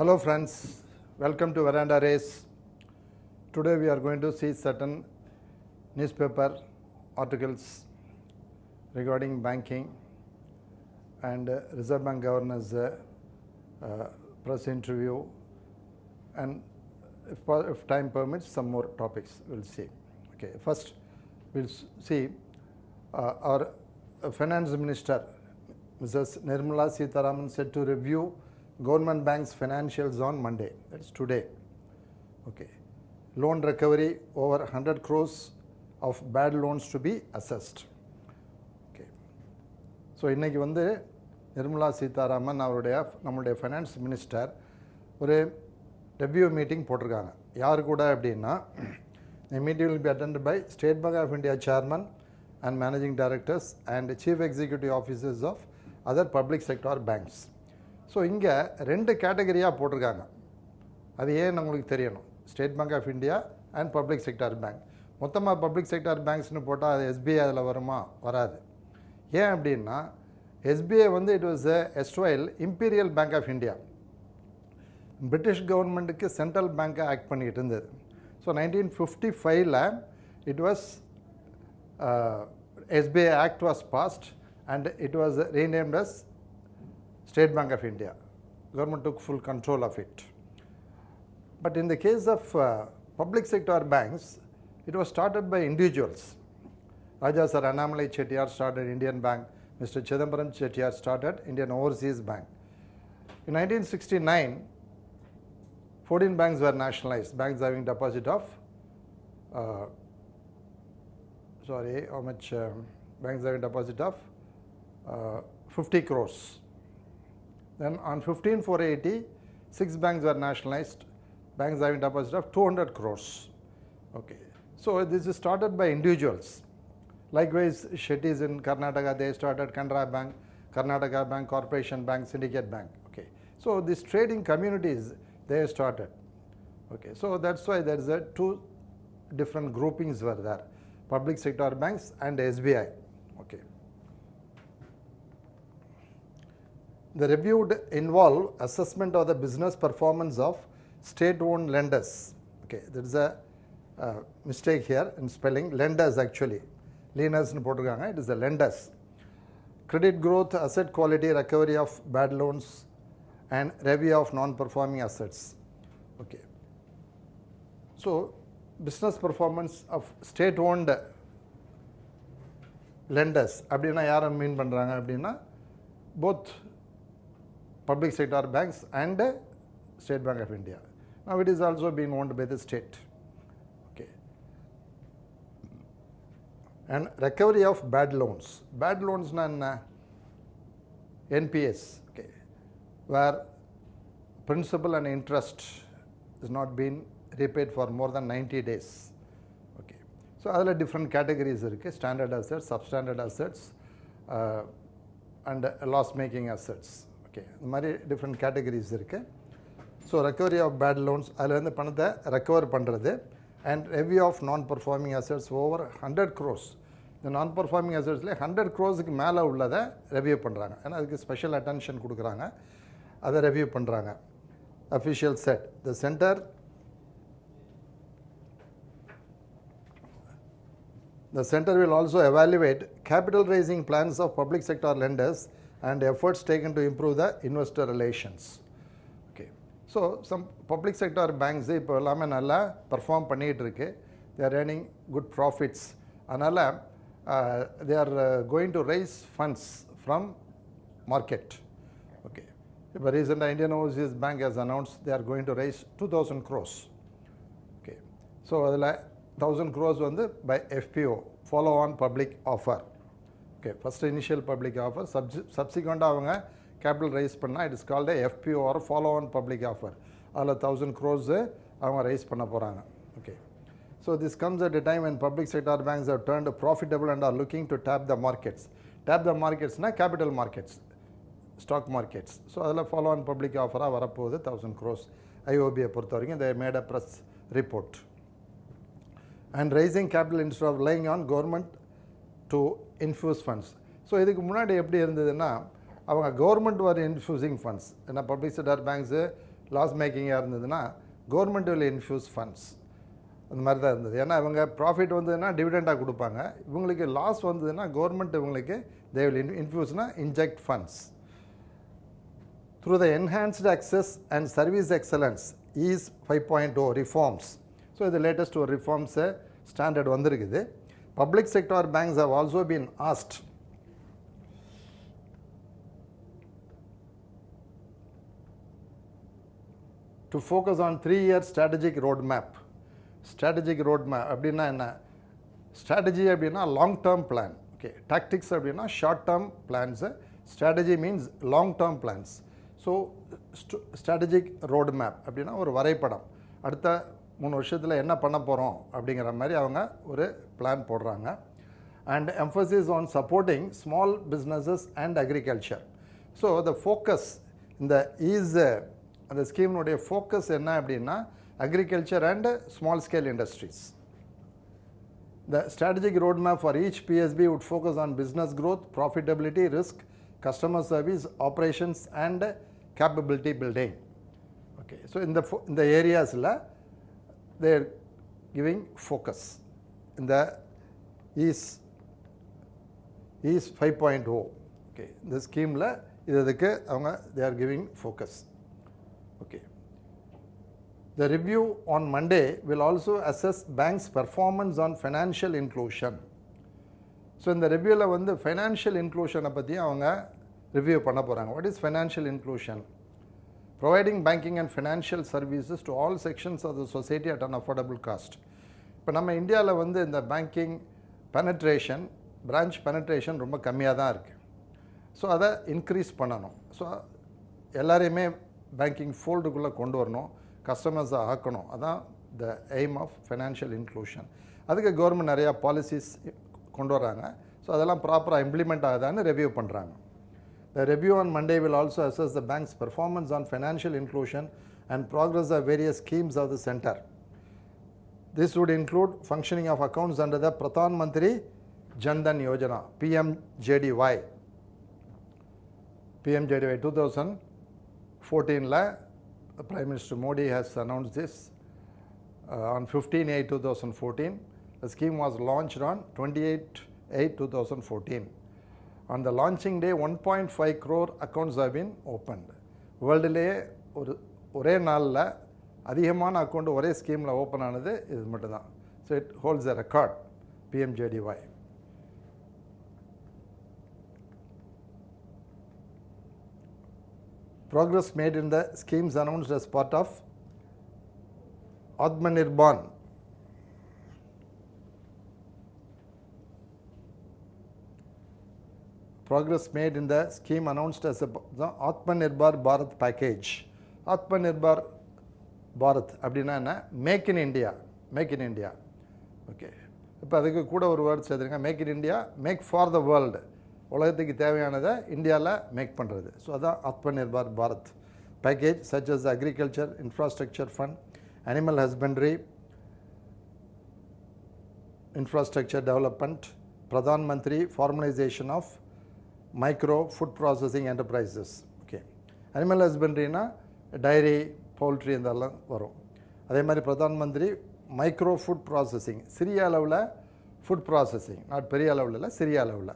Hello friends, welcome to VerandaRace. Today we are going to see certain newspaper articles regarding banking and Reserve Bank Governor's press interview, and if time permits, some more topics we'll see. Okay, first we'll see our Finance Minister Mrs. Nirmala Sitharaman said to review government banks' financials on Monday. That's today. Okay. Loan recovery over 100 crores of bad loans to be assessed. Okay. So, இன்னைக்கு வந்து நிர்மலா சீதாராமன் நம்மளுடைய finance minister ஒரு review meeting போட்டிருக்காங்க. யார் கூட அப்படின்னா, the meeting will be attended by State Bank of India chairman and managing directors and chief executive officers of other public sector banks. So இங்கே ரெண்டு கேட்டகரியாக போட்டிருக்காங்க. அது ஏன் உங்களுக்கு தெரியணும். State Bank of India and public sector bank. மொத்தமாக public sector பேங்க்ஸ்னு போட்டால் அது எஸ்பிஐ அதில் வருமா? வராது. ஏன் அப்படின்னா, எஸ்பிஐ வந்து it was erstwhile imperial bank of India. British கவர்மெண்ட்டுக்கு சென்ட்ரல் பேங்காக ஆக்ட் பண்ணிக்கிட்டு இருந்தது. So 1955 it was SBI act was passed and it was renamed as State Bank of India. Government took full control of it. But in the case of public sector banks, it was started by individuals. Raja Sir Annamalai Chettiar started Indian Bank. Mr. Chidambaram Chettiar started Indian Overseas Bank. In 1969, 14 banks were nationalized. Banks having deposit of, how much? Banks having deposit of 50 crores. Then on 15/4/80, 6 banks were nationalized, banks having deposit of 200 crores. Okay. So this is started by individuals. Likewise, Shetties in Karnataka, they started Canara Bank, Karnataka Bank, Corporation Bank, Syndicate Bank. Okay. So these trading communities, they started. Okay. So that's why there is two different groupings were there, public sector banks and SBI. Okay. The review would involve assessment of the business performance of state-owned lenders. Okay, there is a mistake here in spelling. Lenders actually, lenders nu potrukanga. It is the lenders. Credit growth, asset quality, recovery of bad loans, and review of non-performing assets. Okay. So, business performance of state-owned lenders. அப்படின்னா யாரை மீன் பண்ணுறாங்க அப்படின்னா, both public sector banks and State Bank of India. Now it is also being owned by the state. Okay. And recovery of bad loans. Bad loans na NPS. Okay. Where principal and interest is not been repaid for more than 90 days. Okay. So அதில் different categories இருக்குது. Standard assets, substandard assets, and loss making assets. Okay, இந்த மாதிரி different categories இருக்குது. So recovery of bad loans, அதில் வந்து பணத்தை recover பண்ணுறது, and review of non performing assets over 100 crores. இந்த நான் பர்ஃபார்மிங் அசட்ஸ்லேயே 100 crores மேலே உள்ளதை ரெவ்யூ பண்ணுறாங்க. ஏன்னா அதுக்கு ஸ்பெஷல் அட்டென்ஷன் கொடுக்குறாங்க, அதை ரெவ்யூ பண்ணுறாங்க. Official set the centre The center will also evaluate capital raising plans of public sector lenders and efforts taken to improve the investor relations. Okay. So, some public sector banks, இப்போ எல்லாமே நல்லா perform பண்ணிட்டு இருக்கு. They are earning good profits. அதனால they are going to raise funds from market. Okay. இப்போ recently Indian Overseas Bank has announced they are going to raise 2,000 crores. Okay. So, அதில் 1,000 crores வந்து by FPO, follow on public offer. Okay, first initial public offer, subsequent அவங்க capital raise பண்ணால் it is called a FPO or follow on public offer. அதில் 1,000 crores அவங்க raise பண்ண போகிறாங்க. Okay, so this comes at a time when public sector banks have turned profitable and are looking to tap the markets. Tap the markets na capital markets, stock markets. So அதில் follow on public offer வரப்போகுது 1,000 crores. IOB பொறுத்த வரைக்கும் they made a press report. And raising capital instead of relying on government to infuse funds. So இதுக்கு முன்னாடி எப்படி இருந்ததுன்னா, அவங்க government were infusing funds. ஏன்னா பப்ளிக் செக்டர் பேங்க்ஸு லாஸ் மேக்கிங்காக இருந்ததுன்னா கவர்மெண்ட் will infuse funds. அந்த மாதிரி தான் இருந்தது. ஏன்னா இவங்க ப்ராஃபிட் வந்ததுன்னா டிவிடெண்டாக கொடுப்பாங்க. இவங்களுக்கு லாஸ் வந்ததுன்னா கவர்மெண்ட் இவங்களுக்கு they will infuse inject funds. Through the enhanced access and service excellence is 5.0 reforms. So the latest reforms standard வந்திருக்குது. Public sector banks have also been asked to focus on 3-year strategic roadmap. Strategic roadmap அப்படின்னா என்ன? Strategy அப்படின்னா long term plan. Okay. Tactics அப்படின்னா short term plans. Strategy means long term plans. So strategic roadmap அப்படின்னா ஒரு வரைபடம். அடுத்த 3 வருஷத்தில் என்ன பண்ண போகிறோம் அப்படிங்கிற மாதிரி அவங்க ஒரு பிளான் போடுறாங்க. And emphasis on supporting small businesses and agriculture. So the focus இந்த is அந்த ஸ்கீம்னுடைய ஃபோக்கஸ் என்ன அப்படின்னா agriculture and small scale industries. The strategic roadmap for each PSB would focus on business growth, profitability, risk, customer service, operations and capability building. Okay, so in the areas they are giving focus. In the is 5.0. Okay, the scheme idukku avanga they are giving focus. Okay. The review on Monday will also assess banks' performance on financial inclusion. So in the review la financial inclusion பத்தி அவங்க review பண்ண போறாங்க. What is financial inclusion? Providing banking and financial services to all sections of the society at an affordable cost. இப்போ நம்ம இந்தியாவில் இந்த banking penetration branch penetration ரொம்ப கம்மியாக தான் இருக்குது. ஸோ அதை இன்க்ரீஸ் பண்ணணும். ஸோ எல்லாரையுமே பேங்கிங் ஃபோல்டுக்குள்ளே கொண்டு வரணும், கஸ்டமர்ஸை ஆக்கணும். அதான் the aim of financial inclusion. அதுக்கு கவர்மெண்ட் நிறையா பாலிசிஸ் கொண்டு வராங்க. ஸோ அதெல்லாம் ப்ராப்பராக இம்ப்ளிமெண்ட் ஆகுதான்னு ரிவ்யூ பண்ணுறாங்க. The review on Monday will also assess the bank's performance on financial inclusion and progress of various schemes of the center. This would include functioning of accounts under the Pradhan Mantri Jan Dhan Yojana, PMJDY. PMJDY 2014 la Prime Minister Modi has announced this on 15/8/2014. The scheme was launched on 28/8/2014. On the launching day, 1.5 crore accounts have been opened. வேர்ல்டுலேயே ஒரே நாளில் அதிகமான account ஒரே ஸ்கீமில் open ஆனது இது மட்டும்தான். So it holds a record PMJDY. Progress made in the schemes announced as part of Atmanirbhan. Progress made in the scheme announced as the Atmanirbhar Bharat package. Atmanirbhar Bharat அப்படின்னா என்ன? Make in India. Make in India. Okay, இப்போ அதுக்கு கூட ஒரு word சேர்த்துருங்க. Make in India, make for the world. உலகத்துக்கு தேவையானதை இந்தியாவில் மேக் பண்ணுறது. ஸோ அதான் Atmanirbhar Bharat package. Such as agriculture infrastructure fund, animal husbandry infrastructure development, Pradhan Mantri formalisation of micro food processing enterprises. Okay, animal ஹஸ்பண்ட்ரினா டைரி, பவுல்ட்ரி இதெல்லாம் வரும். அதே மாதிரி Pradhan Mantri micro food processing, சிறிய அளவில் ஃபுட் ப்ராசஸிங், நாட் பெரிய அளவில் இல்லை, சிறிய அளவில்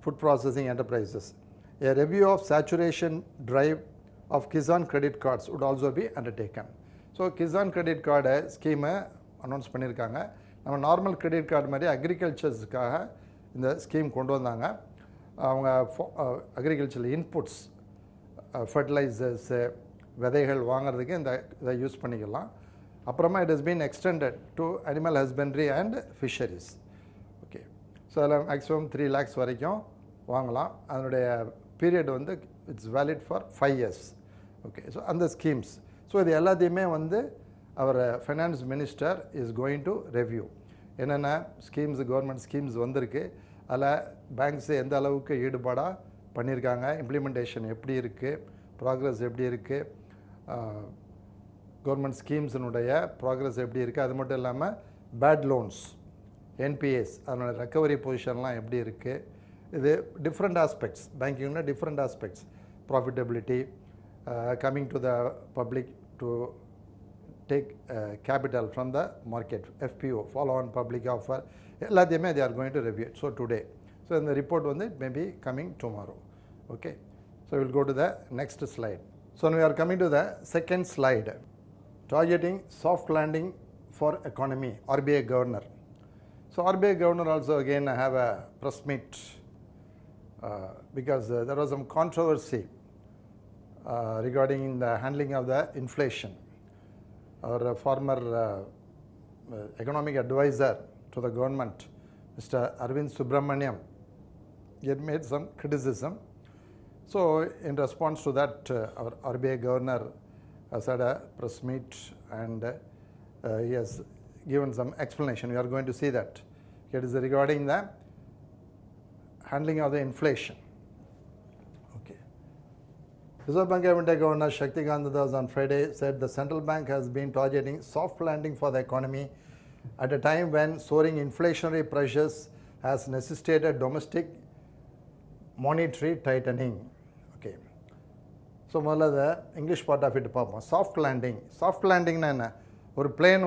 food processing enterprises. A review of saturation drive of Kisan credit cards would also be undertaken. So Kisan credit card ஸ்கீமை அனௌன்ஸ் பண்ணியிருக்காங்க. நம்ம நார்மல் கிரெடிட் கார்டு மாதிரி அக்ரிகல்ச்சர்ஸுக்காக இந்த ஸ்கீம் கொண்டு வந்தாங்க. அவங்க அக்ரிகல்ச்சர் இன்புட்ஸ், ஃபர்டிலைசர்ஸு, விதைகள் வாங்கிறதுக்கு இதை யூஸ் பண்ணிக்கலாம். அப்புறமா it is been extended to animal husbandry and fisheries. Okay, so அதில் மேக்ஸிமம் 3 lakhs வரைக்கும் வாங்கலாம். அதனுடைய period it's valid for 5 years. Okay, so அந்த ஸ்கீம்ஸ், ஸோ இது எல்லாத்தையுமே our finance minister is going to review. என்னென்ன ஸ்கீம்ஸ், கவர்மெண்ட் ஸ்கீம்ஸ் வந்திருக்கு, அதில் பேங்க்ஸு எந்த அளவுக்கு ஈடுபாடாக பண்ணியிருக்காங்க, இம்ப்ளிமெண்டேஷன் எப்படி இருக்குது, ப்ராக்ரஸ் எப்படி இருக்குது, கவர்மெண்ட் ஸ்கீம்ஸினுடைய ப்ராக்ரஸ் எப்படி இருக்குது. அது மட்டும் இல்லாமல் பேட் லோன்ஸ், என்பிஎஸ், அதனோட ரெக்கவரி பொசிஷன்லாம் எப்படி இருக்குது. இது டிஃப்ரெண்ட் ஆஸ்பெக்ட்ஸ், பேங்கிங்னா different aspects, profitability, coming to the public to take capital from the market, FPO, follow-on public offer, எல்லாத்தையுமே they are going to review it. So today. So in the report it may be coming tomorrow. Okay. So we will go to the next slide. So now we are coming to the second slide. Targeting soft landing for economy, RBI Governor. So RBI Governor also again have a press meet because there was some controversy regarding the handling of the inflation. Our former economic advisor to the government, Mr. Arvind Subramaniam, he had made some criticism. So in response to that, our RBI Governor has had a press meet and he has given some explanation. We are going to see that. It is regarding the handling of the inflation. Okay. Reserve Bank of India Governor Shaktikant Das on Friday said the central bank has been targeting soft landing for the economy at a time when soaring inflationary pressures has necessitated domestic monetary tightening. Okay. So முதல்ல the English part of it பார்ப்போம். Soft landing. Soft landing னா என்ன? ஒரு plane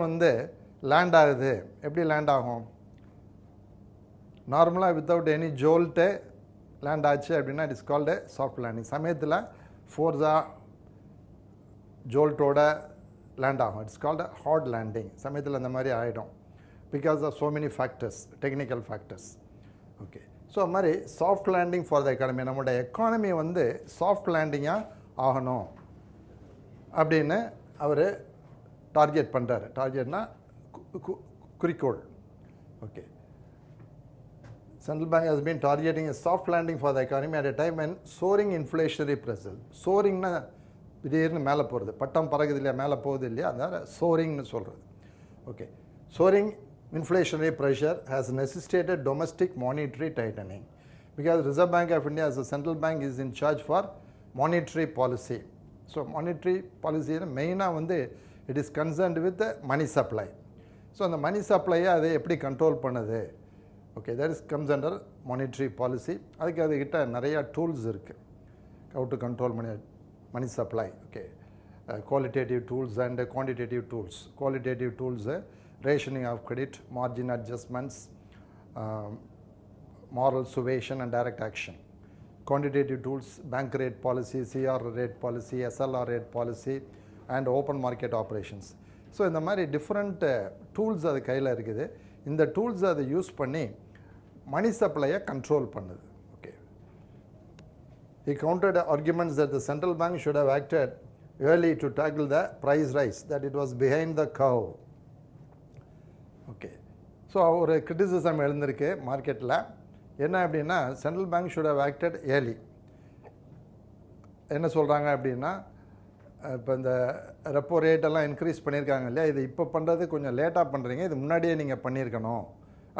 land ஆகுது. எப்படி land ஆகும்? நார்மலாக without any ஜோல்ட்டு land ஆச்சு அப்படின்னா it is called soft landing. சமயத்தில் ஃபோர்ஸாக ஜோல்ட்டோட லேண்ட் ஆகும். It's called hard landing. சமயத்தில் அந்த மாதிரி ஆகிடும் because of so many factors, technical factors. Okay. So அது மாதிரி soft landing for the economy, நம்மளோட எக்கானமி சாஃப்ட் லேண்டிங்காக ஆகணும் அப்படின்னு அவர் டார்கெட் பண்ணுறாரு. டார்கெட்னா குறிக்கோள். Okay. Central Bank has been targeting a soft landing for the economy at a time when soaring inflationary pressure. Soaring na திடீர்னு மேலே போகிறது, பட்டம் பறகுது இல்லையா, மேலே போகுது இல்லையா, அதனால் சோரிங்னு சொல்கிறது. Okay. Soaring inflationary pressure has necessitated domestic monetary tightening because Reserve Bank of India as a central bank is in charge for monetary policy. So monetary policy மெயினாக it is concerned with the money supply. So அந்த மணி சப்ளையை அதை எப்படி control பண்ணுது? Okay, that is comes under monetary policy. அதுக்கு அதுக்கிட்ட நிறையா tools இருக்குது. How to control money supply. Okay, qualitative tools and quantitative tools. Qualitative tools, rationing of credit, margin adjustments, moral suasion and direct action. Quantitative tools, bank rate policy, CR rate policy, SLR rate policy and open market operations. So இந்த மாதிரி different tools அது கையில் இருக்குது. இந்த tools அதை use பண்ணி மணி சப்ளையை control பண்ணுது. Okay. He countered arguments that the central bank should have acted early to tackle the price rise, that it was behind the curve. Okay. So ஒரு கிரிட்டிசிசம் எழுந்திருக்கு மார்க்கெட்டில். என்ன அப்படின்னா central bank should have acted early. என்ன சொல்கிறாங்க அப்படின்னா இப்போ இந்த ரெப்போ ரேட்டெல்லாம் இன்க்ரீஸ் பண்ணியிருக்காங்க இல்லையா, இது இப்போ பண்ணுறது கொஞ்சம் லேட்டாக பண்ணுறீங்க, இது முன்னாடியே நீங்கள் பண்ணியிருக்கணும்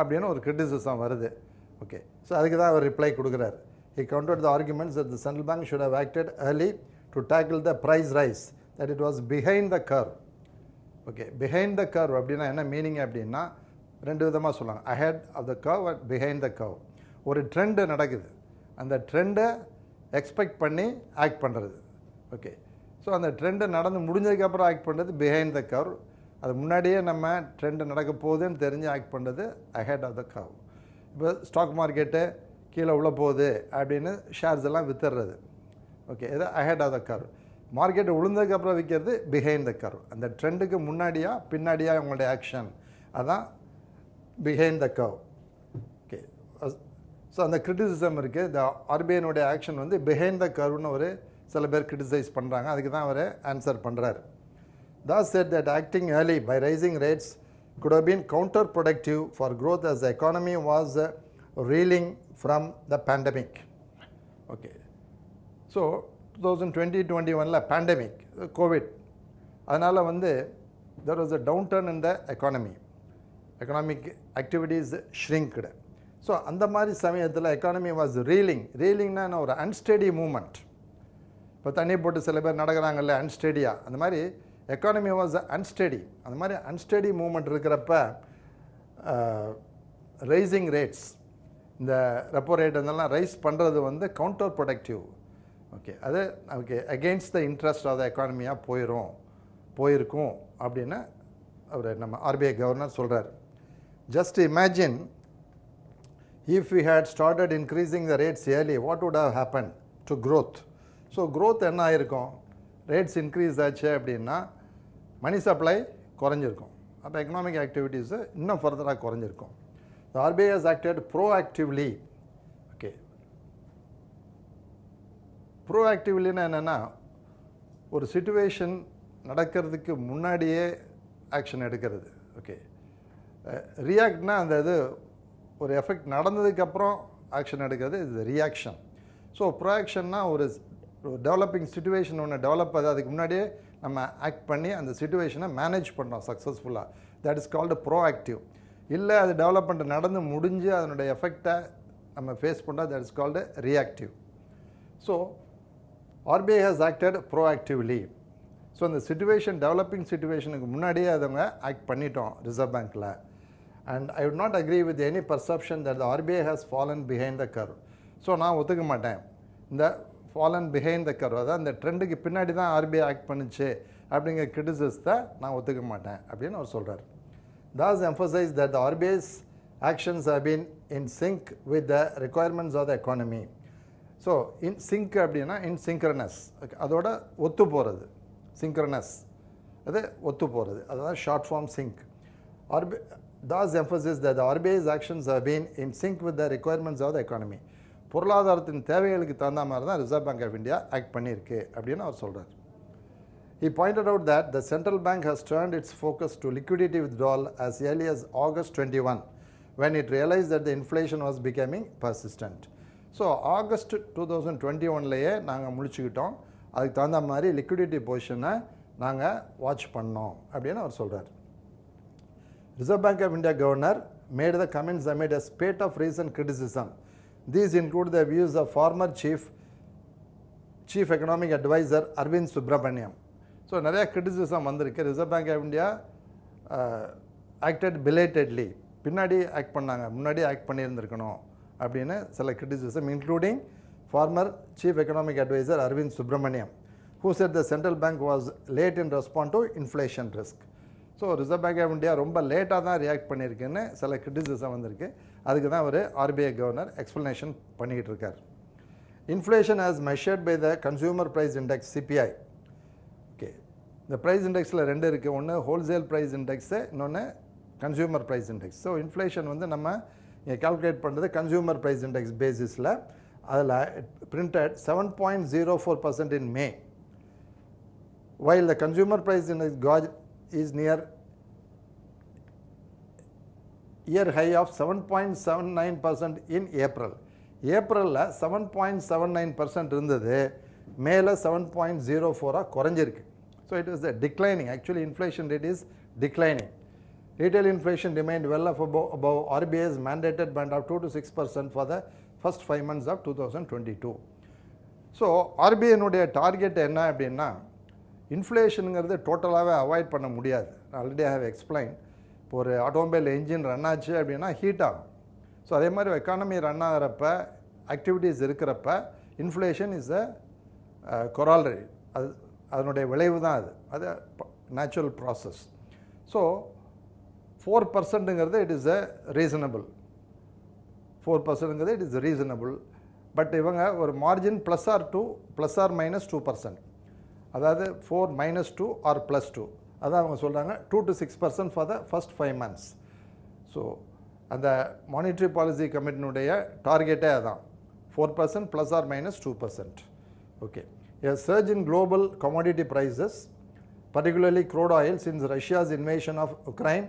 அப்படின்னு ஒரு கிரிட்டிசிசம் வருது. ஓகே. ஸோ அதுக்கு தான் அவர் ரிப்ளை கொடுக்குறாரு. He countered the arguments that the central bank should have acted early to tackle the price rise, that it was behind the curve. Okay. behind the curve அப்படின்னா என்ன meaning அப்படின்னா ரெண்டு விதமாக சொல்லுவாங்க. ahead of the curve and behind the curve. ஒரு trend நடக்குது, அந்த ட்ரெண்டை expect பண்ணி ஆக்ட் பண்ணுறது. ஓகே. ஸோ அந்த ட்ரெண்டு நடந்து முடிஞ்சதுக்கப்புறம் ஆக்ட் பண்ணுறது பிஹைண்ட் த கர்வ். அது முன்னாடியே நம்ம ட்ரெண்டு நடக்க போகுதுன்னு தெரிஞ்சு ஆக்ட் பண்ணுறது அஹெட் ஆஃப் த கர்வ். இப்போ ஸ்டாக் மார்க்கெட்டு கீழே உள்ள போகுது அப்படின்னு ஷேர்ஸ் எல்லாம் வித்துடுறது. ஓகே. இது ahead of the curve. Market விழுந்ததுக்கப்புறம் விற்கிறது பிஹைண்ட் த கர்வ். அந்த ட்ரெண்டுக்கு முன்னாடியா பின்னாடியா உங்களுடைய ஆக்ஷன், அதுதான் behind the curve. Okay. So அந்த கிரிட்டிசிசம் இருக்குது. இந்த ஆர்பிஐனுடைய ஆக்ஷன் பிஹைண்ட் த கர்வ்னு ஒரு சில பேர் கிரிட்டிசைஸ் பண்ணுறாங்க. அதுக்கு தான் அவர் ஆன்சர் பண்ணுறாரு. Thus said that acting early by raising rates could have been counterproductive for growth as the economy was reeling from the pandemic. Okay. So 2020-21 pandemic, COVID, அதனால் there was a downturn in the economy. Economic activities shrinked. So அந்த மாதிரி சமயத்தில் economy was reeling. Reelingனா ஒரு unsteady movement. இப்போ தண்ணி போட்டு சில பேர் நடக்கிறாங்கல்ல அன்ஸ்டெடியாக, அந்த மாதிரி எக்கானமி வாஸ் அன்ஸ்டெடி. அந்த மாதிரி அன்ஸ்டெடி மூமெண்ட் இருக்கிறப்ப ரைசிங் ரேட்ஸ், இந்த ரெப்போ ரேட் இதெல்லாம் ரைஸ் பண்ணுறது கவுண்டர் ப்ரொடக்டிவ். ஓகே. அது okay against the interest of the எக்கானமியாக போயிடும் போயிருக்கும் அப்படின்னு அவர் நம்ம ஆர்பிஐ கவர்னர் சொல்கிறார். Just imagine if we had started increasing the rates early, what would have happened to growth? So growth என்ன ஆயிருக்கும், ரேட்ஸ் இன்க்ரீஸ் ஆச்சு அப்படின்னா மணி சப்ளை குறைஞ்சிருக்கும், அப்போ எக்கனாமிக் ஆக்டிவிட்டீஸு இன்னும் ஃபர்தராக குறைஞ்சிருக்கும். The RBI has acted proactively. Okay, ப்ரோஆக்டிவ்லின்னா என்னென்னா ஒரு சிச்சுவேஷன் நடக்கிறதுக்கு முன்னாடியே ஆக்ஷன் எடுக்கிறது. ஓகே, ரியாக்ட்னா அந்த இது ஒரு எஃபெக்ட் நடந்ததுக்கப்புறம் ஆக்ஷன் எடுக்கிறது, இது ரியாக்ஷன். ஸோ ப்ரோஆக்ஷன்னா ஒரு டெவலப்பிங் சிச்சுவேஷன் ஒன்று டெவலப் ஆகுது, அதுக்கு முன்னாடியே நம்ம ஆக்ட் பண்ணி அந்த சிச்சுவேஷனை மேனேஜ் பண்ணுறோம் சக்ஸஸ்ஃபுல்லாக. That is called proactive. இல்லை அது டெவலப்மெண்ட் நடந்து முடிஞ்சு அதனுடைய எஃபெக்டை நம்ம ஃபேஸ் பண்ணுறோம், that is called reactive. So RBI has acted proactively. So அந்த சிச்சுவேஷன் டெவலப்பிங் சிச்சுவேஷனுக்கு முன்னாடியே அதவங்க ஆக்ட் பண்ணிட்டோம் ரிசர்வ் பேங்க்கில். And I would not agree with any perception that the RBI has fallen behind the curve. So நான் ஒத்துக்க மாட்டேன் இந்த fallen behind the curve, அதாவது அந்த ட்ரெண்டுக்கு பின்னாடி தான் RBI ஆக்ட் பண்ணிச்சு அப்படிங்கிற கிரிட்டிசிசத்தை நான் ஒத்துக்க மாட்டேன் அப்படின்னு அவர் சொல்கிறார். Thus emphasize that the RBI's actions have been in sync with the requirements of the economy. So in sink அப்படின்னா இன் சிங்க்ரனஸ், அதோட ஒத்து போகிறது, சிங்க்ரனஸ் அது ஒத்து போகிறது, அதுதான் short form sync. Thus emphasize that the RBI's actions have been in sync with the requirements of the economy. பொருளாதாரத்தின் தேவைகளுக்கு தகுந்த மாதிரி தான் Reserve bank of India act பண்ணியிருக்கு அப்படின்னு அவர் சொல்கிறார். He pointed out that the central bank has turned its focus to liquidity withdrawal as early as August 21, when it realized that the inflation was becoming persistent. So August 2021லேயே நாங்கள் முடிச்சுக்கிட்டோம், அதுக்கு தகுந்த மாதிரி லிக்விடிட்டி பொசிஷனை நாங்கள் வாட்ச் பண்ணோம் அப்படின்னு அவர் சொல்கிறார். Reserve bank of India governor made the comments amid a spate of recent criticism. These include the views of former chief economic advisor Arvind Subramaniam. So நிறையா கிரிட்டிசிசம் வந்திருக்கு. Reserve bank of India acted belatedly, பின்னாடி act பண்ணாங்க, முன்னாடி act பண்ணியிருந்திருக்கணும் அப்படின்னு சில criticism, including former chief economic advisor Arvind Subramaniam, who said the central bank was late in response to inflation risk. So Reserve bank of India ரொம்ப லேட்டாக தான் react பண்ணியிருக்குன்னு சில கிரிட்டிசிசம் வந்திருக்கு. அதுக்கு தான் அவர் RBI கவர்னர் எக்ஸ்ப்ளனேஷன் பண்ணிக்கிட்டு இருக்கார். Inflation as measured by the consumer price index CPI. Okay, இந்த ப்ரைஸ் இண்டெக்ஸில் ரெண்டு இருக்குது, ஒன்று ஹோல்சேல் ப்ரைஸ் இண்டெக்ஸு, இன்னொன்று consumer price index. So inflation வந்து நம்ம இங்கே கால்குலேட் பண்ணுறது கன்சியூமர் ப்ரைஸ் இண்டெக்ஸ் பேசிஸில். அதில் printed 7.04% in May, while the consumer price index gauge is near year high of 7.79% in April. ஏப்ரலில் 7.79% இருந்தது, மேலே 7.04 குறைஞ்சிருக்கு. So it is declining, actually inflation rate is declining. Retail inflation remained well above RBI's mandated band of 2 to 6% for the first 5 months of 2022. So RBIனுடைய target என்ன அப்படின்னா, இன்ஃப்ளேஷனுங்கிறது டோட்டலாகவே avoid பண்ண முடியாது. Already I have explain. இப்போ ஒரு automobile engine run ஆச்சு அப்படின்னா ஹீட் ஆகும். ஸோ அதே மாதிரி எக்கானமி ரன் ஆகிறப்ப, ஆக்டிவிட்டீஸ் இருக்கிறப்ப இன்ஃப்ளேஷன் இஸ் அ கொராலரி, அது அதனுடைய விளைவு தான் அது நேச்சுரல் ப்ராசஸ். ஸோ 4%ங்கிறது இட் இஸ் அ ரீசனபிள், 4%ங்கிறது இட் இஸ் ரீசனபிள். பட் இவங்க ஒரு மார்ஜின் ப்ளஸ் ஆர் மைனஸ் 2%, அதாவது 4 - 2 ஆர் +2, அதான் அவங்க சொல்கிறாங்க 2 to 6% for the first 5 months. So அந்த மானிட்ரி பாலிசி கமிட்டினுடைய டார்கெட்டே அதான், 4% ± 2%. Okay, a surge in global commodity prices, particularly crude oil, since Russia's invasion of Ukraine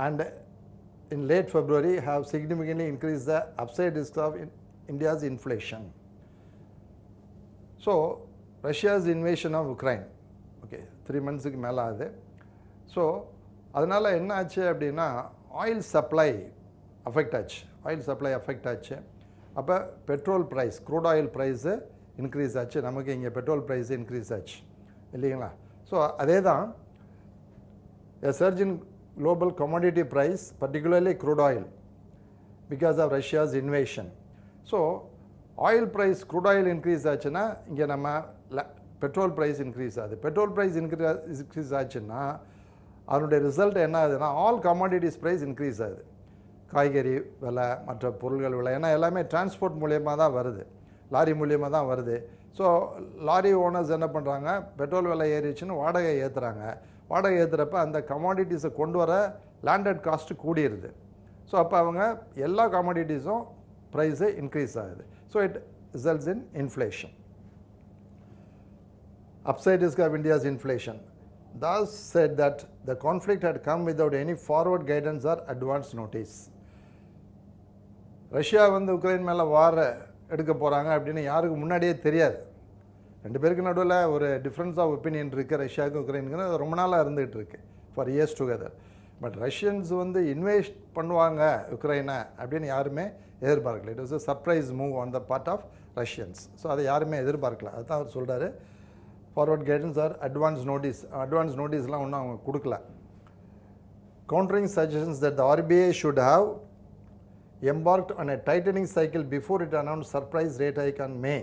and in late February have significantly increased the upside risk of India's inflation. So Russia's invasion of Ukraine, okay, 3 monthsக்கு மேலே ஆகுது. So அதனால் என்ன ஆச்சு அப்படின்னா, oil supply affect ஆச்சு. அப்போ petrol price, crude oil price increase ஆச்சு, நமக்கு இங்கே பெட்ரோல் ப்ரைஸு இன்க்ரீஸ் ஆச்சு இல்லைங்களா. ஸோ அதே தான் a surge in global commodity price, particularly crude oil, because of Russia's invasion. So oil price, crude oil increase ஆச்சுன்னா இங்கே நம்ம பெட்ரோல் ப்ரைஸ் இன்க்ரீஸ் ஆகுது. பெட்ரோல் ப்ரைஸ் இன்க்ரீஸ் ஆச்சுன்னா அதனுடைய ரிசல்ட் என்ன ஆகுதுன்னா ஆல் கமாடிட்டிஸ் ப்ரைஸ் இன்க்ரீஸ் ஆகுது. காய்கறி விலை, மற்ற பொருள்கள் விலை, ஏன்னா எல்லாமே டிரான்ஸ்போர்ட் மூலியமாக தான் வருது, லாரி மூலியமாக தான் வருது. ஸோ லாரி ஓனர்ஸ் என்ன பண்ணுறாங்க, பெட்ரோல் விலை ஏறிச்சுன்னு வாடகை ஏற்றுறாங்க. வாடகை ஏற்றுறப்ப அந்த கமாடிட்டிஸை கொண்டு வர லேண்டட் காஸ்ட்டு கூடிடுது. ஸோ அப்போ அவங்க எல்லா கமாடிட்டிஸும் ப்ரைஸு இன்க்ரீஸ் ஆகுது. So it results in inflation. Upside risk of India's inflation. Thus said that the conflict had come without any forward guidance or advance notice. Russia Ukraine மேலே வார எடுக்க போகிறாங்க அப்படின்னு யாருக்கு முன்னாடியே தெரியாது. ரெண்டு பேருக்கு நடுவில் ஒரு டிஃப்ரென்ஸ் ஆஃப் ஒப்பீனியன் இருக்குது. ரஷ்யாவுக்கு உக்ரைனுக்கு ரொம்ப நாளாக இருந்துகிட்டு இருக்கு, for years together. But Russians invest பண்ணுவாங்க உக்ரைனை அப்படின்னு யாருமே எதிர்பார்க்கல. It was a surprise move on the part of Russians. So அதை யாருமே எதிர்பார்க்கல. அதுதான் அவர் சொல்கிறாரு, forward guidance or advance notice. Advance நோட்டீஸ்லாம் ஒன்றும் அவங்க கொடுக்கல. Countering suggestions that the RBI should have embarked on a tightening cycle before it announced surprise rate hike on May.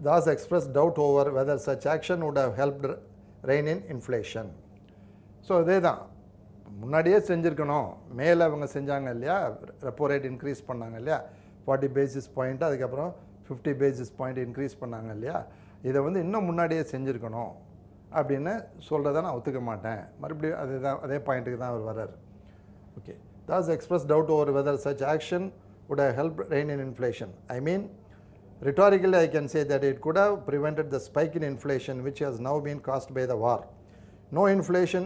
Thus expressed doubt over whether such action would have helped rein in inflation. So இதே தான் முன்னாடியே செஞ்சுருக்கணும். மேலே அவங்க செஞ்சாங்க இல்லையா, repo rate increase பண்ணாங்க இல்லையா, 40 basis point, அதுக்கப்புறம் 50 பேசிஸ் பாயிண்ட் இன்க்ரீஸ் பண்ணாங்க இல்லையா, இதை இன்னும் முன்னாடியே செஞ்சுருக்கணும் அப்படின்னு சொல்கிறத நான் ஒத்துக்க மாட்டேன். மறுபடியும் அதே பாயிண்ட்டுக்கு தான் அவர் வர்றார். Okay, thus expressed doubt over whether such action would have helped rein in inflation. I mean, rhetorically I can say that it could have prevented the spike in inflation which has now been caused by the war. No inflation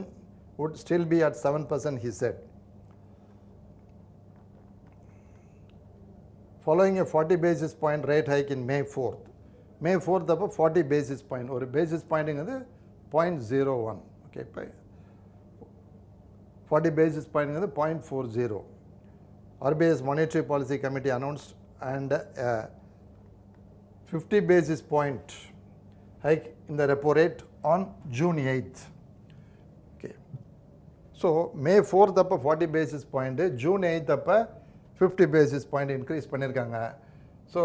would still be at 7%, he said. Following a 40 basis point rate hike in May 4th. May 4th அப்போ 40 basis point, ஒரு basis pointங்கிறது 0.01. Okay, இப்போ 40 basis pointங்கிறது 0.40. RBI's Monetary Policy Committee announced and 50 basis point hike in the repo rate on June 8th. Okay, so May 4th அப்போ 40 basis point, June 8th அப்போ 50 basis point increase பண்ணியிருக்காங்க. So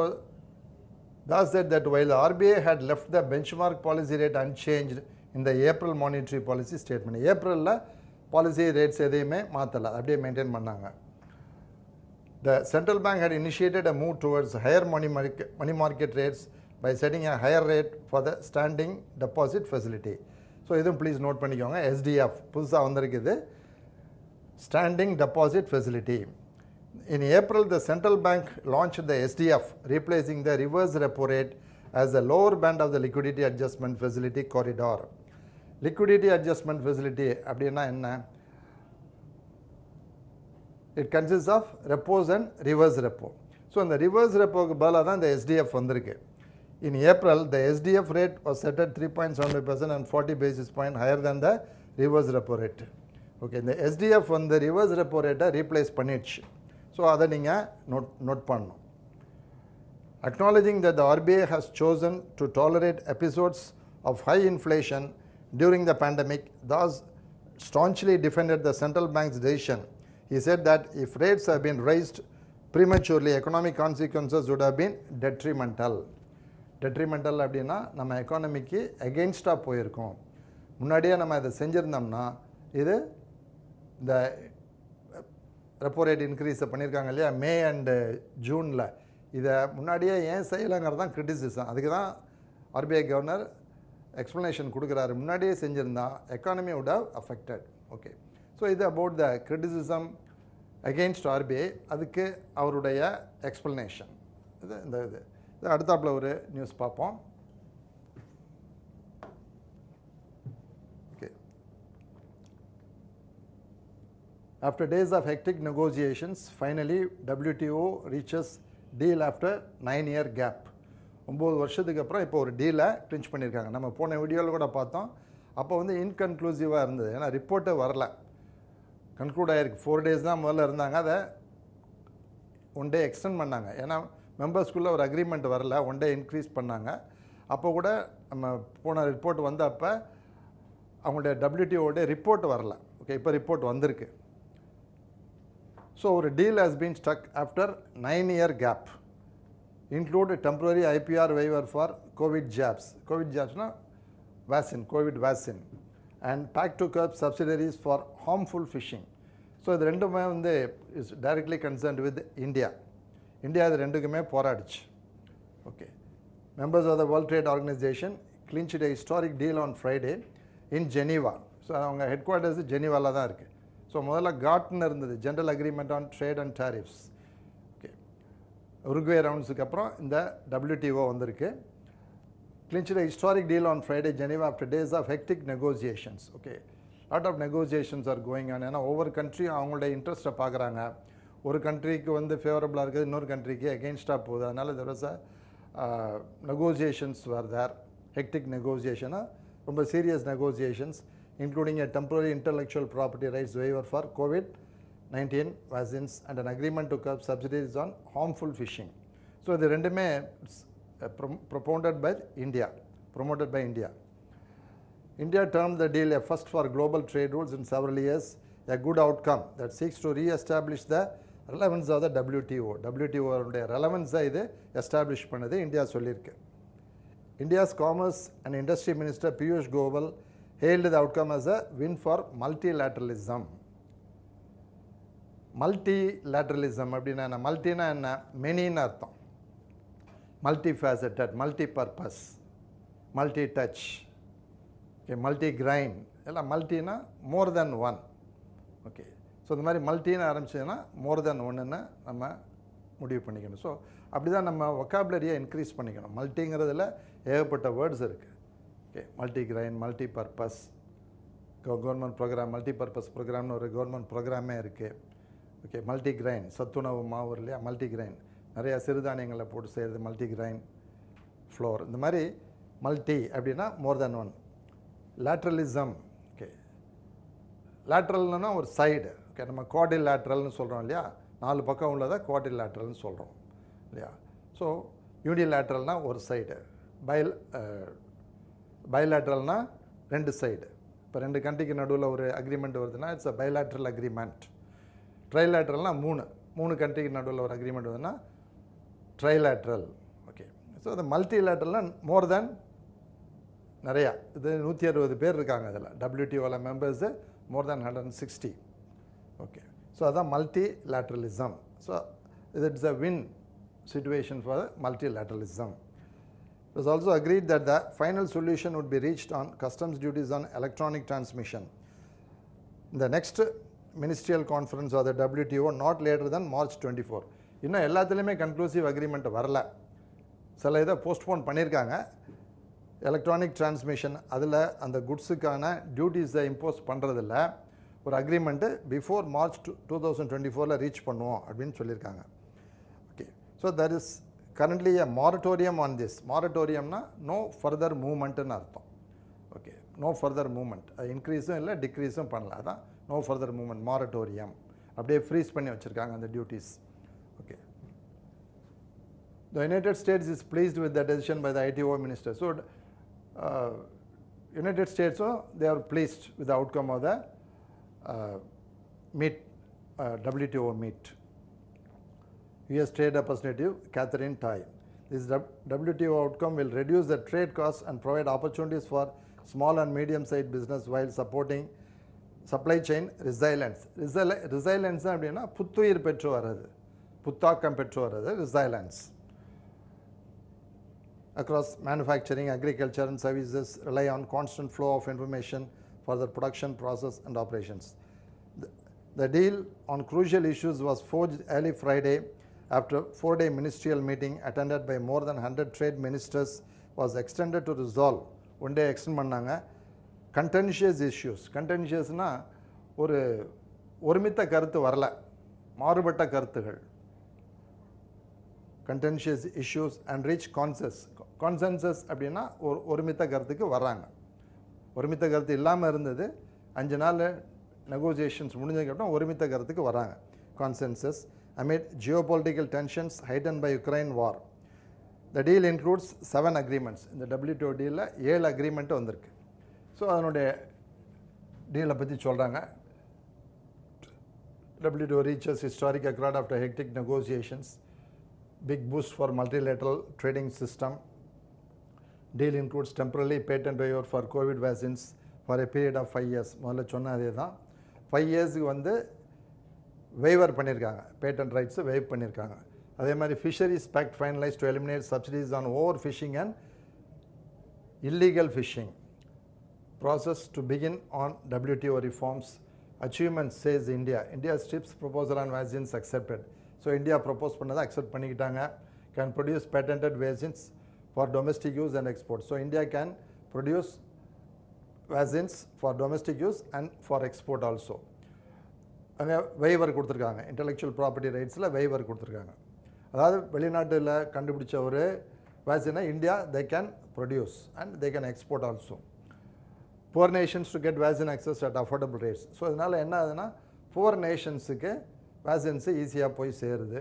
thus said that while the RBI had left the benchmark policy rate unchanged in the April monetary policy statement, ஏப்ரலில் policy rates எதையுமே மாற்றலை, அப்படியே maintain பண்ணாங்க. The central bank had initiated a move towards higher money market rates by setting a higher rate for the standing deposit facility. So இதுவும் please note பண்ணிக்கோங்க. SDF புதுசாக வந்திருக்குது, standing deposit facility. In April, the central bank launched the SDF, replacing the reverse repo rate as the lower band of the liquidity adjustment facility corridor. Liquidity adjustment facility அப்படின்னா என்ன? It consists of repos and reverse repo. So இந்த reverse repoக்கு பதிலாக தான் இந்த SDF வந்திருக்கு. In April, the SDF rate was set at 3.75% and 40 basis point higher than the reverse repo rate. Okay, இந்த SDF reverse repo rate replace பண்ணிடுச்சு. So அதை நீங்கள் note பண்ணணும். Acknowledging that the RBI has chosen to tolerate episodes of high inflation during the pandemic, thus staunchly defended the central bank's decision. He said that if rates have been raised prematurely, economic consequences would have been detrimental. Detrimental அப்படின்னா நம்ம எக்கானமிக்கு எகெயின்ஸ்டாக போயிருக்கோம். முன்னாடியே நம்ம இதை செஞ்சுருந்தோம்னா இது இந்த repo rate இன்க்ரீஸை பண்ணியிருக்காங்க இல்லையா மே அண்டு ஜூனில், இதை முன்னாடியே ஏன் செய்யலைங்கிறது தான் கிரிட்டிசிசம். அதுக்கு தான் RBI கவர்னர் எக்ஸ்ப்ளனேஷன் கொடுக்குறாரு. முன்னாடியே செஞ்சுருந்தா economy would have affected. Okay, so இது about the criticism against RBI, அதுக்கு அவருடைய எக்ஸ்ப்ளனேஷன். இது அடுத்தாப்பில் ஒரு நியூஸ் பார்ப்போம். After days of hectic negotiations, finally WTO reaches deal after 9-year gap. 9 வருஷத்துக்கு அப்புறம் இப்போ ஒரு டீலை கிளின்ச் பண்ணியிருக்காங்க. நம்ம போன வீடியோவில் கூட பார்த்தோம். அப்போ இன்கன்க்ளூசிவாக இருந்தது, ஏன்னா ரிப்போர்ட்டே வரல, கன்க்ளூட் ஆகிருக்கு. 4 days தான் முதல்ல இருந்தாங்க, அதை 1 day எக்ஸ்டெண்ட் பண்ணாங்க. ஏன்னா மெம்பர்ஸ்குள்ளே ஒரு அக்ரிமெண்ட் வரல, 1 day இன்க்ரீஸ் பண்ணாங்க. அப்போ கூட நம்ம போன ரிப்போர்ட் வந்தப்போ அவங்களுடைய WTOடைய ரிப்போர்ட் வரல. ஓகே, இப்போ ரிப்போர்ட் வந்திருக்கு. ஸோ ஒரு deal has been stuck after 9-year gap. include a temporary IPR waiver for COVID jabs. COVID jabs na vaccine, COVID vaccine, and pack to curb subsidiaries for harmful fishing. So இது ரெண்டுமே வந்து is directly concerned with India. India இது ரெண்டுக்குமே போராடிச்சு. Okay. Members of the World Trade Organization clinched a historic deal on Friday in Geneva. So அவங்க headquarters ஜெனீவால தான் இருக்கு. So முதல்ல காட்னு இருந்தது, general agreement on trade and tariffs. Okay, Uruguay ரவுண்ட்ஸுக்கு அப்புறம் இந்த WTO வந்திருக்கு. clinched a historic deal on Friday Geneva after days of hectic negotiations. Okay, lot of negotiations are going on. ஏன்னா ஒவ்வொரு கண்ட்ரியும் அவங்களோட இன்ட்ரெஸ்ட்டை பார்க்குறாங்க. ஒரு கண்ட்ரிக்கு வந்து ஃபேவரபுளாக இருக்குது, இன்னொரு கண்ட்ரிக்கு அகெயின்ஸ்டாக போகுது. அதனால் there was a negotiations were there, hectic negotiation, ரொம்ப serious negotiations, including a temporary intellectual property rights waiver for COVID-19 vaccines and an agreement to curb subsidies on harmful fishing. So இது ரெண்டுமே promoted by India. India termed the deal a first for global trade rules in several years, a good outcome that seeks to re-establish the relevance of the WTO. WTO உடைய relevance இது establish பண்ணது India சொல்லியிருக்கு. India's Commerce and Industry Minister Piyush Goyal hailed the outcome as a win for multilateralism. Multilateralism அப்படின்னா என்ன? மல்டினா என்ன? மெனின்னு அர்த்தம். Multifaceted, multipurpose, multi touch, okay, multigrain, எல்லாம் மல்டினா more than one. Okay, so இந்த மாதிரி மல்டின்னு ஆரம்பிச்சதுன்னா மோர் தென் ஒன்றுன்னு நம்ம முடிவு பண்ணிக்கணும். ஸோ அப்படி தான் நம்ம வொக்காபுலரியை இன்க்ரீஸ் பண்ணிக்கணும். மல்டிங்கிறதுல ஏகப்பட்ட வேர்ட்ஸ் இருக்குது. Okay, multigrain, multipurpose, government programme, multipurpose ப்ரோக்ராம்னு ஒரு கவர்மெண்ட் ப்ரோக்ராமே இருக்குது. ஓகே, மல்டி கிரைன், சத்துணவு மாவு இல்லையா, மல்டி கிரைன், நிறையா சிறுதானியங்களை போட்டு செய்கிறது மல்டி கிரைன் ஃப்ளோர். இந்த மாதிரி மல்டி அப்படின்னா மோர் தென் ஒன். லேட்ரலிசம், ஓகே, லேட்ரல்னா ஒரு சைடு. ஓகே, நம்ம குவாடில் லேட்ரல்னு சொல்கிறோம் இல்லையா, 4 பக்கம் உள்ளதை குவாடில் லேட்ரல்னு சொல்கிறோம் இல்லையா. ஸோ யூனிலேட்ரல்னா ஒரு சைடு, பைலேட்ரல்னா 2 சைடு. இப்போ 2 கண்ட்ரிக்கு நடுவில் ஒரு அக்ரிமெண்ட் வருதுன்னா இட்ஸ் அ பைலேட்ரல் அக்ரிமெண்ட். ட்ரைலேட்ரல்னா 3 கண்ட்ரிக்கு நடுவில் ஒரு அக்ரிமெண்ட் வருதுன்னா ட்ரைலேட்ரல். ஓகே, ஸோ அது மல்டிலேட்ரல்னா மோர் தென் நிறையா. இது 160 பேர் இருக்காங்க அதில். WTOவில் members more than 160. Okay, so அதான் multilateralism. So it's a win situation for multilateralism. It was also agreed that the final solution would be reached on customs duties on electronic transmission in the next ministerial conference of the WTO not later than March 24. இன்னும் எல்லாத்துலேயுமே conclusive agreement வரல. சில இதை postpone பண்ணியிருக்காங்க. Electronic transmission அதில் அந்த குட்ஸுக்கான டியூட்டிஸை impose பண்ணுறதில்ல. ஒரு அக்ரிமெண்ட்டு பிஃபோர் March 2024 ரீச் பண்ணுவோம் அப்படின்னு சொல்லியிருக்காங்க. So there is currently a moratorium on this. Moratoriumனா no further movement-னு அர்த்தம். ஓகே, no further movement, அது இன்க்ரீஸும் இல்லை டிக்ரீஸும் பண்ணல. அதான் no further movement, moratorium. அப்படியே ஃப்ரீஸ் பண்ணி வச்சுருக்காங்க அந்த duties. Okay, the United States is pleased with the decision by the ITO minister. So United States, they are pleased with the outcome of the WTO meet. US Trade Representative Catherine Tai. This WTO outcome will reduce the trade costs and provide opportunities for small and medium-sized business while supporting supply chain resilience. Resilience அப்படின்னா புத்துயிர் பெற்று வர்றது, புத்தாக்கம் பெற்று வர்றது resilience. Across manufacturing, agriculture and services rely on constant flow of information for the production process and operations. The deal on crucial issues was forged early Friday after a 4-day ministerial meeting attended by more than 100 trade ministers was extended to resolve. 1 day extend பண்ணாங்க. contentious issues, contentiousனா ஒரு ஒருமித்த கருத்து வரல, மாறுபட்ட கருத்துகள். contentious issues and reach consensus அப்படின்னா ஒருமித்த கருத்துக்கு வர்றாங்க. ஒருமித்த கருத்து இல்லாமல் இருந்தது. 5 நாள் நெகோசியேஷன்ஸ் முடிஞ்சதுக்கப்புறம் ஒருமித்த கருத்துக்கு வராங்க. consensus amid geopolitical tensions heightened by Ukraine war. The deal includes 7 agreements. இந்த WTO டீலில் 7 அக்ரிமெண்ட் வந்திருக்கு. ஸோ அதனுடைய டீலை பற்றி சொல்கிறாங்க. WTO reaches historic accord after hectic negotiations. big boost for multilateral trading system. Deal includes temporarily patent waiver for COVID vaccines for a period of 5 years. முதல்ல சொன்ன அதே தான் 5 இயர்ஸுக்கு வந்து வேவர் பண்ணியிருக்காங்க, பேட்டன்ட் ரைட்ஸை வேவ் பண்ணியிருக்காங்க. அதே மாதிரி fisheries pact finalise to eliminate subsidies on over fishing and illegal fishing. Process to begin on WTO reforms. Achievements says India. India's TRIPS proposal on vaccines accepted. So India proposed பண்ணதை accept பண்ணிக்கிட்டாங்க. Can produce patented vaccines for domestic use and export. So India can produce vaccines for domestic use and for export also. அங்கே waiver கொடுத்துருக்காங்க, intellectual property ரைட்ஸில் waiver கொடுத்துருக்காங்க. அதாவது வெளிநாட்டில் கண்டுபிடிச்ச ஒரு வேக்சினை India they can produce and they can export also. Poor nations to get vaccine access at affordable rates. So இதனால் என்ன ஆகுதுன்னா புவர் நேஷன்ஸுக்கு வேக்சின்ஸு ஈஸியாக போய் சேருது.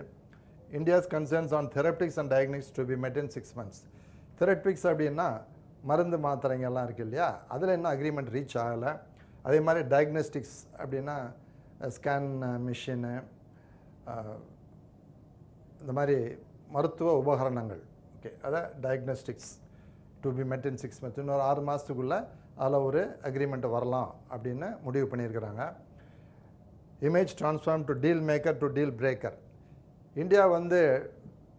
India's concerns on therapeutics and diagnostics to be met in 6 months. Therapeutics அப்படின்னா மருந்து மாத்திரைங்கெல்லாம் இருக்குது இல்லையா, அதில் என்ன அக்ரிமெண்ட் ரீச் ஆகலை. அதே மாதிரி டயக்னோஸ்டிக்ஸ் அப்படின்னா ஸ்கேன் மிஷினு, இந்த மாதிரி மருத்துவ உபகரணங்கள், ஓகே, அதான் diagnostics to be met in 6 months. இன்னொரு 6 மாதத்துக்குள்ளே அதில் ஒரு அக்ரிமெண்ட் வரலாம் அப்படின்னு முடிவு பண்ணியிருக்கிறாங்க. Image transform to deal maker to deal breaker. India வந்து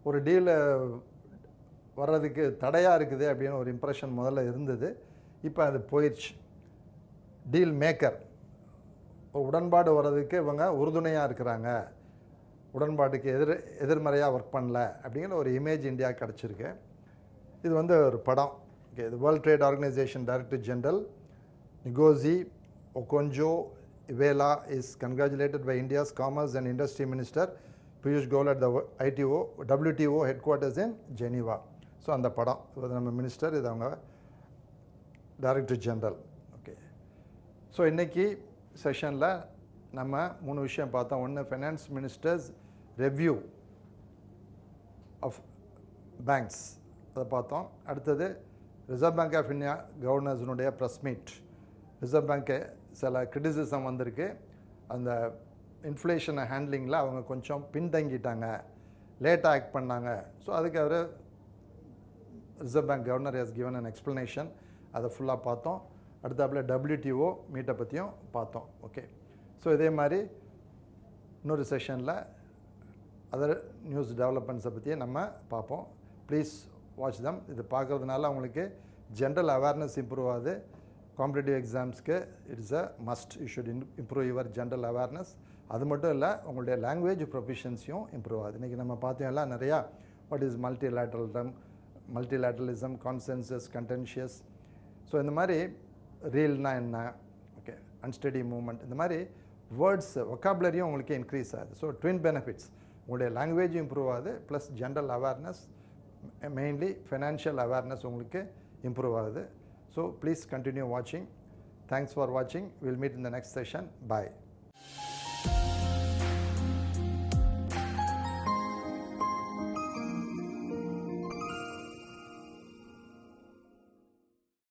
ஒரு டீலை வர்றதுக்கு தடையாக இருக்குது அப்படின்னு ஒரு இம்ப்ரெஷன் முதல்ல இருந்தது, இப்போ அது போயிடுச்சு. டீல் மேக்கர், உடன்பாடு வர்றதுக்கு இவங்க உறுதுணையாக இருக்கிறாங்க, உடன்பாட்டுக்கு எதிர்மறையாக ஒர்க் பண்ணல அப்படிங்கிற ஒரு இமேஜ் இந்தியா கிடச்சிருக்கு. இது வந்து ஒரு படம். ஓகே, இது World Trade Organization director general Ngozi Okonjo Iweala is congratulated by India's commerce and industry minister Piyush Goyal at the WTO headquarters in Geneva. So அந்த படம், இது நம்ம மினிஸ்டர், இது அவங்க டைரக்டர் ஜெனரல். ஓகே, ஸோ இன்றைக்கி செஷனில் நம்ம 3 விஷயம் பார்த்தோம். ஒன்று, finance ministers review of banks, அதை பார்த்தோம். அடுத்தது ரிசர்வ் பேங்க் ஆஃப் இந்தியா கவர்னர்ஸினுடைய ப்ரெஸ் மீட். ரிசர்வ் பேங்க்கு சில கிரிட்டிசிசம் வந்திருக்கு, அந்த இன்ஃப்ளேஷனை ஹேண்ட்லிங்கில் அவங்க கொஞ்சம் பின்தங்கிட்டாங்க, லேட்டாக ஆக்ட் பண்ணாங்க. ஸோ அதுக்கு அவர் reserve bank governor has given an explanation, அதை ஃபுல்லாக பார்த்தோம். அடுத்தாப்புல WTO மீட்டை பற்றியும் பார்த்தோம். ஓகே, ஸோ இதே மாதிரி இன்னொரு செஷனில் அதர் நியூஸ் டெவலப்மெண்ட்ஸை பற்றியே நம்ம பார்ப்போம். Please watch them. இது பார்க்குறதுனால உங்களுக்கு ஜென்ரல் அவேர்னஸ் இம்ப்ரூவ் ஆகுது. காம்படிட்டிவ் எக்ஸாம்ஸ்க்கு it's a must. You should improve your general awareness. அது மட்டும் இல்லை, உங்களுடைய லாங்குவேஜ் ப்ரொஃபிஷியன்சியும் இம்ப்ரூவ் ஆகுது. இன்றைக்கி நம்ம பார்த்தோம்லாம் நிறையா வாட் இஸ் மல்டிலேட்டரலிசம், கான்சென்சஸ், கண்டென்ஷியஸ். ஸோ இந்த மாதிரி ரீல்னா என்ன, ஓகே, அன்ஸ்டடி மூவ்மெண்ட், இந்த மாதிரி வேர்ட்ஸ் வொக்காபுலரியும் உங்களுக்கு இன்க்ரீஸ் ஆகுது. ஸோ ட்வின் பெனிஃபிட்ஸ், உங்களுடைய லாங்குவேஜும் இம்ப்ரூவ் ஆகுது, plus general awareness, mainly financial awareness உங்களுக்கு இம்ப்ரூவ் ஆகுது. ஸோ ப்ளீஸ் கண்டினியூ வாட்சிங். தேங்க்ஸ் ஃபார் வாட்சிங். Will meet in the next session. Bye.